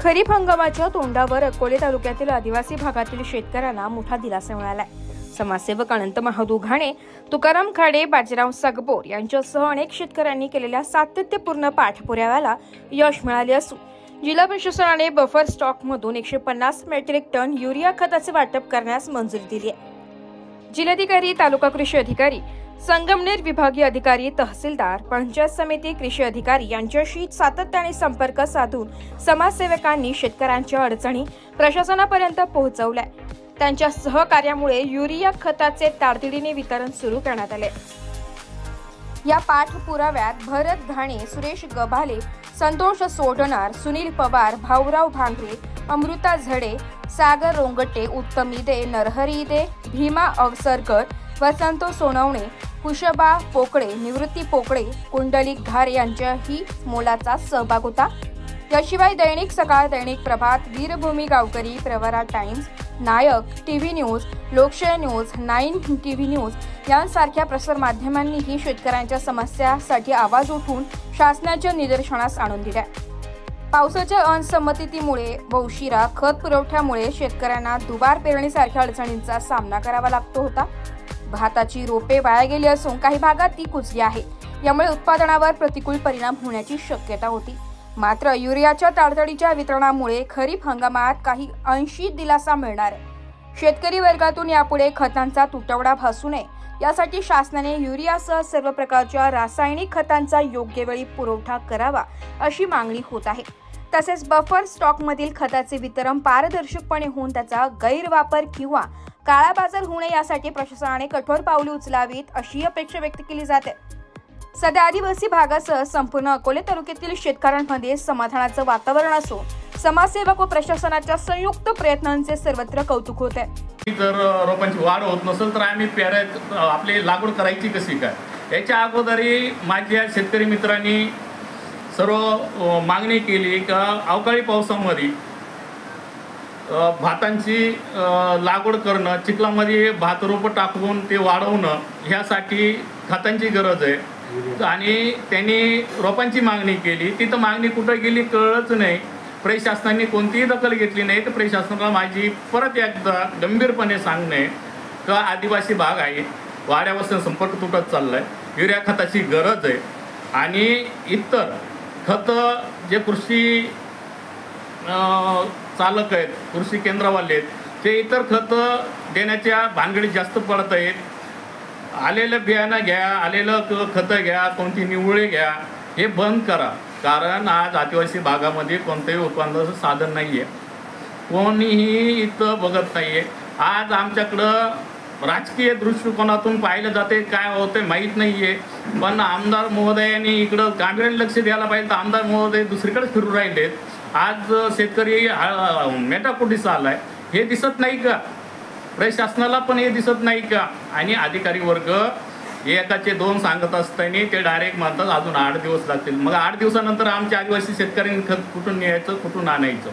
खरीप हंगामाच्या तोंडावर अकोले तालुक्यातील आदिवासी भागातील शेतकऱ्यांना मोठा दिलासा मिळालाय। समाजसेवक अनंत महादू घाणे, तुकाराम खाडे, बाजीराव सगबोर यांच्यासह अनेक शेतकऱ्यांनी केलेल्या सातत्यपूर्ण पाठपुराव्याला यश मिळाले असून जिल्हा प्रशासनाने बफर स्टॉक मधून 150 मेट्रिक टन युरिया खताचे वाटप करण्यास मंजुरी दिली आहे। जिल्हाधिकारी, तालुका कृषी अधिकारी, संगमनेर विभागीय अधिकारी, तहसीलदार, पंचायत समिती, कृषी अधिकारी यांच्याशी सातत्याने संपर्क साधून समाजसेवकांनी शेतकऱ्यांच्या अडचणी प्रशासनापर्यंत पोहोचवल्या। त्यांच्या सहकार्यामुळे युरिया खताचे तातडीने वितरण सुरू करण्यात आले। या पाठपुराव्यात भरत घाणे, सुरेश गभाले, संतोष सोडणार, सुनील पवार, भाऊराव भांगरे, अमृता झडे, सागर रोंगटे, उत्तम इदे, नरहरी इदे, भीमा अवसरकर, वसंत सोनवणे, कुशबा पोकळे, निवृत्ती पोकळे, कुंडलिक घारे यांचाही मोलाचा सहभाग होता। याशिवाय दैनिक सकाळ, दैनिक प्रभात, वीरभूमी गावकरी, प्रवरा टाइम्स, नायक, टीव्ही न्यूज, लोकशाही न्यूज, 9 टीव्ही न्यूज यांसारख्या प्रसार माध्यमांनीही शेतकऱ्यांच्या समस्यासाठी आवाज उठवून शासनाच्या निदर्शनास आणून दिल्या। पावसाच्या असममितीमुळे व उशिरा खत पुरवठ्यामुळे शेतकऱ्यांना दुबार पेरणीसारख्या अडचणींचा सामना करावा लागतो होता। भाताची रोपे वाया गेली असून काही भागात ती कुजली आहे। यामुळे उत्पादनावर प्रतिकूल परिणाम होण्याची शक्यता होती। मात्र युरियाच्या तातडीच्या वितरणामुळे खरीप हंगामात काही अंशी दिलासा मिळणार आहे। शेतकरी वर्गातून यापुढे खतांचा तुटवडा भासू नये यासाठी शासनाने युरियासह सर्व प्रकारच्या रासायनिक खतांचा योग्य वेळी पुरवठा करावा अशी मागणी होत आहे। तसेच बफर स्टॉकमधील खताचे वितरण पारदर्शकपणे होऊन त्याचा गैरवापर किंवा काळा बाजार होऊ नये यासाठी प्रशासनाने कठोर पावले उचलावीत अशी अपेक्षा व्यक्त केली जाते। सध्या आदिवासी भागासह संपूर्ण अकोले तालुक्यातील शेतकऱ्यांमध्ये समाधानाचं वातावरण असून समाजसेवक व प्रशासनाच्या संयुक्त प्रयत्नांचे सर्वत्र कौतुक होत आहे। जर रोपांची वाढ होत नसेल तर आम्ही आपली लागवड करायची कशी काय याच्या अगोदरही माझ्या शेतकरी मित्रांनी सर्व मागणी केली का अवकाळी पावसामध्ये भातांची लागवड करणं, चिखलामध्ये भात रोपं टाकून ते वाढवणं ह्यासाठी खतांची गरज आहे आणि त्यांनी रोपांची मागणी केली। तिथं मागणी कुठं गेली कळलंच नाही। प्रशासनाने कोणतीही दखल घेतली नाही। तर प्रशासनाला माझी परत एकदा गंभीरपणे सांगणे का आदिवासी भाग आहे, वाड्यापासून संपर्क तुटत चाललाय, युरिया खताची गरज आहे आणि इतर खतं जे कृषी चालक आहेत, कृषी केंद्रवाले आहेत, ते इतर खतं देण्याच्या भानगडीत जास्त पडत आहेत। आलेलं बियाणं घ्या, आलेलं खतं घ्या, कोणती निवळे घ्या, हे बंद करा। कारण आज आदिवासी भागामध्ये कोणतंही उत्पादनाचं साधन नाही आहे, कोणीही इथं बघत नाही आहे। आज आमच्याकडं राजकीय दृष्टिकोनातून पाहिलं जाते, काय होतं माहीत नाही आहे। पण आमदार महोदयांनी इकडं गांभीर्याने लक्ष द्यायला पाहिजे, तर आमदार महोदय दुसरीकडे फिरू राहिलेत। आज शेतकरी मेटाकुटीस आलाय, हे दिसत नाही का? प्रशासनाला पण हे दिसत नाही का? आणि अधिकारी वर्ग एकाचे 2 सांगत असताना ते डायरेक्ट म्हणतात अजून 8 दिवस लागतील। मग 8 दिवसानंतर आमच्या आदिवासी शेतकऱ्यांनी खत कुठून न्यायचं, कुठून आणायचं?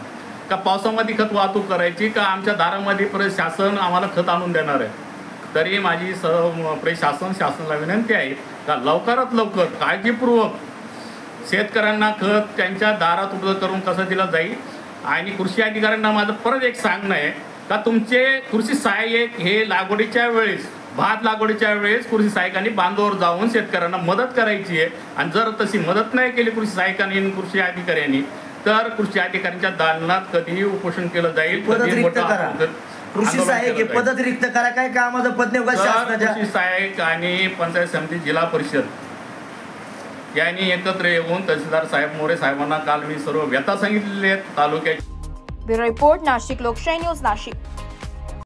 का पावसामध्ये खत वाहतूक करायची, का आमच्या दारामध्ये प्रशासन आम्हाला खत आणून देणार आहे? तरी माझी शासनाला विनंती आहे का लवकरात लवकर काळजीपूर्वक शेतकऱ्यांना खत त्यांच्या दारात उपलब्ध करून कसं दिलं जाईल। आणि कृषी अधिकाऱ्यांना माझं परत एक सांगणं आहे का तुमचे कृषी सहाय्यक हे लागवडीच्या वेळेस, भात लागवडीच्या वेळेस कृषी सहाय्यकांनी बांधावर जाऊन शेतकऱ्यांना मदत करायची आहे। आणि जर तशी मदत नाही केली कृषी सहाय्यकांनी आणि कृषी अधिकाऱ्यांनी तर कृषी अधिकाऱ्यांच्या दालनात कधीही उपोषण केलं जाईल। कृषी सहाय्यक पद रिक्त करा, काय कामाचं पद कृषी सहाय्यक आणि पंचायत समिती, जिल्हा परिषद यांनी एकत्र येऊन तहसीलदार साहेब मोरे साहेबांना काल मी सर्व व्यथा सांगितलेल्या आहेत तालुक्याची। ब्युरो रिपोर्ट, नाशिक, लोकशाही न्यूज, नाशिक।